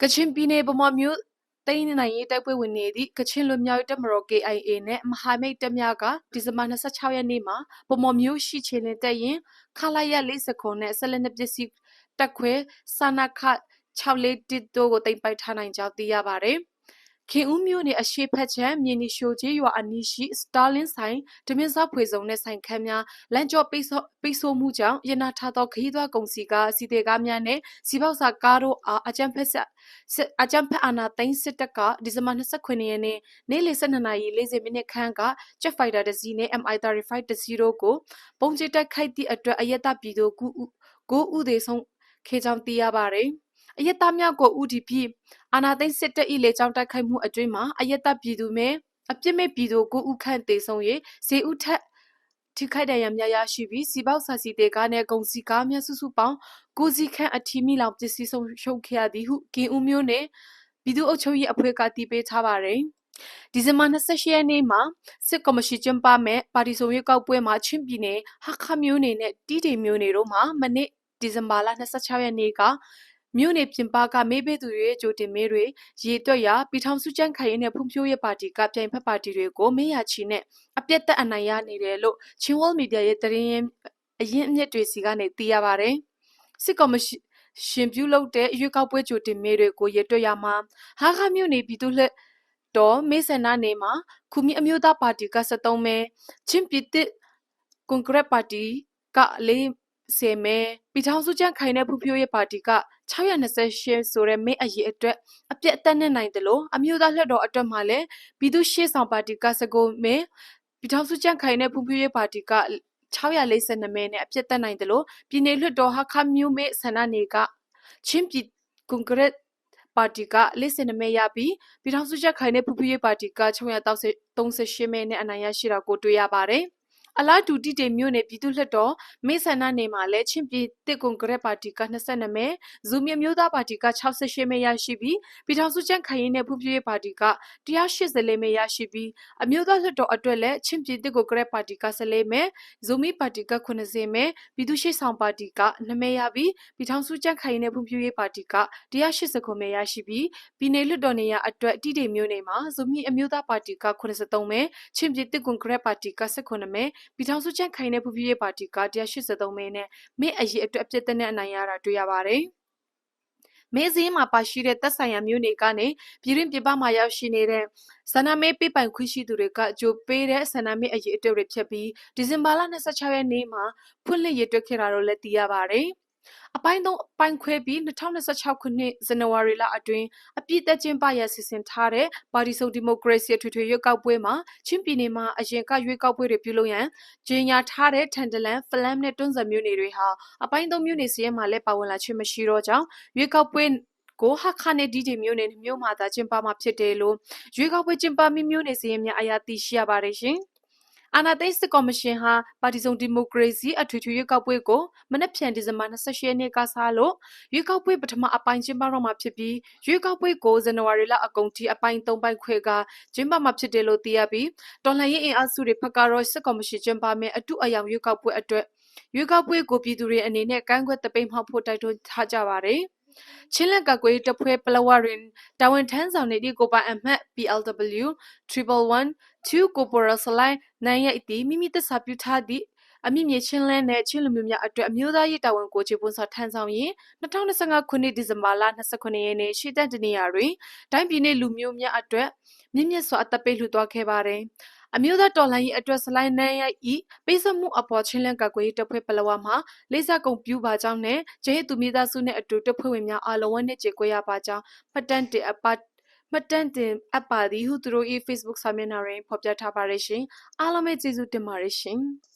ကချင်ပြည်နယ်ဗမာမြို့သိန်းနိုင်ရေးတိုက်ပွဲဝင်နေသည့်ကချင်လူမျိုးရေးတပ်မတော် KIA နဲ့မဟာမိတ်တပ်များကဒီဇင်ဘာ26ရက်နေ့မှာဗမာမြို့ရှိချေလင်းတက်ရင်ခလာရ49နဲ့ဆက်လက်နှစ်ပစ္စည်းတက်ခွဲစာနာခ641တို့ကိုတင်ပိုက်ထားနိုင်ကြောင်းသိရပါတယ်။ခင်ဦးမြို့နယ်အရှိဖက်ချမ်းမြေနီရှိုကြီးရွာအနီးရှိစတာလင်းဆိုင်ဓမင်းစောက်ဖွေစုံနဲ့ဆိုင်ခန်းများလမ်းကျောပိတ်ဆို့မှုကြောင့်ရနာထားသောခရီးသွားကုန်စီကားစီတေကားများနဲ့စီပေါက်စာကားတို့အားအကြမ်းဖက်အာဏာသိမ်းစစ်တပ်ကဒီဇင်ဘာ29ရက်နေ့နေ့လယ်12:40မိနစ်ခန့်ကဂျက်ဖိုက်တာတစ်စီးနဲ့ MI35 တစ်စီးတို့ကိုပုံကျတက်ခိုက်သည့်အတွက်အယက်တပြည်သူ9ဦးသေဆုံးခဲ့ကြောင်းသိရပါတယ်။အယက်သားများကိုဦးတည်ပြီးအာနာသိန်းစစ်တပ်၏လေကြောင်းတိုက်ခိုက်မှုအတွင်းမှာအယက်တပ်ပြည်သူမဲ့အပြစ်မဲ့ပြည်သူ9ဦးခန့်သေဆုံး၍10ဦးထက်ထိခိုက်ဒဏ်ရာများရရှိပြီးစီပေါက်စာစီတေကားနဲ့ဂုံစီကားများစုစုပေါင်း9စီးခန့်အထီးမိလောင်ပစ္စည်းဆုံးရှုံးခဲ့ရသည်ဟုကင်ဦးမျိုးနဲ့ပြည်သူ့အုပ်ချုပ်ရေးအဖွဲ့ကတည်ပေးထားပါတယ်။ဒီဇင်ဘာ28ရက်နေ့မှာစစ်ကော်မရှင်ကျင်းပမဲ့ပါတီစုံရွေးကောက်ပွဲမှာချင်းပြည်နယ်ဟာခမျိုးနယ်နဲ့တီးတိမ်မျိုးနယ်တို့မှာမနေ့ဒီဇင်ဘာလ26ရက်နေ့ကမြို့နယ်ပြင်ပကမေးပေးသူတွေကြိုတင်မေးတွေရေတွက်ရပြည်ထောင်စုကျန်းခိုင်ရေးနဲ့ဖွံ့ဖြိုးရေးပါတီကပြိုင်ဖက်ပါတီတွေကိုမေးရချီနဲ့အပြတ်သက်အနိုင်ရနေတယ်လို့ချင်းဝေါ်မီဒီယာရဲ့တရင်အရင်အမြစ်တွေစီကနေသိရပါတယ်။စစ်ကော်မရှင်ပြုလုပ်တဲ့ရွေးကောက်ပွဲကြိုတင်မေးတွေကိုရေတွက်ရမှာဟာခမြို့နယ်ပြည်သူ့လက်တော်မေဆန္ဒနယ်မှာခုမီအမျိုးသားပါတီက73မဲချင်းပြည်သစ်ကွန်ဂရက်ပါတီက40မဲပြည်ထောင်စုကျန်းခိုင်တဲ့ဖွံ့ဖြိုးရေးပါတီက628ဆိုတဲ့မဲအရေးအတွက်အပြတ်အသတ်နဲ့နိုင်တယ်လို့အမျိုးသားလွှတ်တော်အတွက်မှလည်းပြည်သူ့ရှေ့ဆောင်ပါတီက19မဲပြည်ထောင်စုကျန်းခိုင်တဲ့ဖွံ့ဖြိုးရေးပါတီက642မဲနဲ့အပြတ်သက်နိုင်တယ်လို့ပြည်내လွှတ်တော်ဟာခမျိုးမဲဆန္ဒနယ်ကချင်းပြည်ကွန်ဂရက်ပါတီက42မဲရပြီးပြည်ထောင်စုကျန်းခိုင်တဲ့ဖွံ့ဖြိုးရေးပါတီက638မဲနဲ့အနိုင်ရရှိတာကိုတွေ့ရပါတယ်။အလားတူတီတေမျိုးနဲ့ပြည်သူ့လွှတ်တော်မေဆန္ဒနယ်မှာလည်းချင်းပြည်တစ်ကွန်ဂရက်ပါတီက22မဲဇူမီမျိုးသားပါတီက68မဲရရှိပြီးပြည်ထောင်စုကျန်းခိုင်ရေးနဲ့ဖွံ့ဖြိုးရေးပါတီက184မဲရရှိပြီးအမျိုးသားလွှတ်တော်အတွက်လည်းချင်းပြည်တစ်ကွန်ဂရက်ပါတီက14မဲဇူမီပါတီက90မဲပြည်သူ့ရှေ့ဆောင်ပါတီက2မဲရပြီးပြည်ထောင်စုကျန်းခိုင်ရေးနဲ့ဖွံ့ဖြိုးရေးပါတီက189မဲရရှိပြီးပြည်내လွှတ်တော်နေရာအတွက်တီတေမျိုးနယ်မှာဇူမီအမျိုးသားပါတီက83မဲချင်းပြည်တစ်ကွန်ဂရက်ပါတီက18မဲပြည်ထောင်စုကျန်းခိုင်တဲ့ဖွံ့ဖြိုးရေးပါတီက183မဲနဲ့မဲအရေးအတွက်အပြည့်တဲ့နဲ့အနိုင်ရတာတွေ့ရပါတယ်။မဲစင်းမှာပါရှိတဲ့သက်ဆိုင်ရာမျိုးတွေကနေပြည်တွင်းပြည်ပမှာရောက်ရှိနေတဲ့ဆန္ဒမဲပေးပိုင်ခွင့်ရှိသူတွေကကြိုပေးတဲ့ဆန္ဒမဲအရေးအတွက်တွေဖြစ်ပြီးဒီဇင်ဘာလ26ရက်နေ့မှာဖွင့်လှစ်ရတွေ့ခဲ့တာတော့လည်းသိရပါတယ်။အပိုင်း3အပိုင်းခွဲပြီး2026ခုနှစ်ဇန်နဝါရီလအတွင်းအပြည့်သက်ကျင်းပရစီစဉ်ထားတဲ့ပါတီစုံဒီမိုကရေစီထွေထွေရွေးကောက်ပွဲမှာချင်းပြည်နယ်မှာအရင်ကရွေးကောက်ပွဲတွေပြုလုပ်ရန်ကြေညာထားတဲ့ထန်တလန်ဖလမ်နဲ့တွန်းဇံမြို့နယ်တွေဟာအပိုင်း3မြို့နယ်စီးရဲမှာလည်းပါဝင်လာခြင်းမရှိတော့ကြောင်းရွေးကောက်ပွဲကိုဟာခနဲ့ဒီဒီမျိုးနယ်မျိုးမှာသာကျင်းပမှာဖြစ်တယ်လို့ရွေးကောက်ပွဲကျင်းပမိမျိုးနယ်စီးရဲများအရာသိရှိရပါတယ်ရှင်။အာနာသိန်းစစ်ကော်မရှင်ဟာပါတီစုံဒီမိုကရေစီအထွေထွေရွေးကောက်ပွဲကိုမနက်ဖြန်ဒီဇင်ဘာ28ရက်နေ့ကစလို့ရွေးကောက်ပွဲပထမအပိုင်းကျင်းပတော့မှာဖြစ်ပြီးရွေးကောက်ပွဲကိုဇန်နဝါရီလအကုန်ထိအပိုင်း3ပိုင်းခွဲကကျင်းပမှာဖြစ်တယ်လို့သိရပြီးတော်လှန်ရေးအင်အားစုတွေဖက်ကတော့စစ်ကော်မရှင်ကျင်းပမယ့်အတုအယောင်ရွေးကောက်ပွဲအတွက်ရွေးကောက်ပွဲကိုပြည်သူတွေအနေနဲ့ကန့်ကွက်တပိတ်မှောက်ဖို့တိုက်တွန်းထားကြပါတယ်။ချင်းလက်ကကွေးတဖွဲပလဝရင်တာဝန်ထမ်းဆောင်နေတဲ့ကိုပိုင်အမှတ် PLW 111 2ကိုပိုရဆလိုင်းနိုင်ရဲ့အတီမိမိသက်စာပြုထားသည့်အမိမြေချင်းလန်းနဲ့ချင်းလူမျိုးများအတွက်အမျိုးသားရေးတာဝန်ကိုခြေပွန်းစွာထမ်းဆောင်ရင်2025ခုနှစ်ဒီဇင်ဘာလ29ရက်နေ့ရှေ့တန်းတနေရာတွင်တိုင်းပြည်နယ်လူမျိုးများအတွက်မြင့်မြတ်စွာအသက်ပေးလှူသွားခဲ့ပါတယ်။အမျိုးသားတော်လှန်ရေးအတွက်စလိုင်းနိုင်ရဲ့ဤပေးစမှုအပေါ်ချင်းလန်းကကွေးတဖွဲပလဝမှာလေးစားကုန်ပြူပါကြောင်းနဲ့ကျဟိသူမိသားစုနဲ့အတူတဖွဲဝင်များအားလုံးဝနဲ့ကြေကွဲရပါကြောင်းမှတ်တမ်းတင်အပ်ပါသည်ဟုသူတို့၏ Facebook စာမျက်နှာတွင်ဖော်ပြထားပါတယ်ရှင်။အားလုံးပဲကျေးဇူးတင်ပါတယ်ရှင်။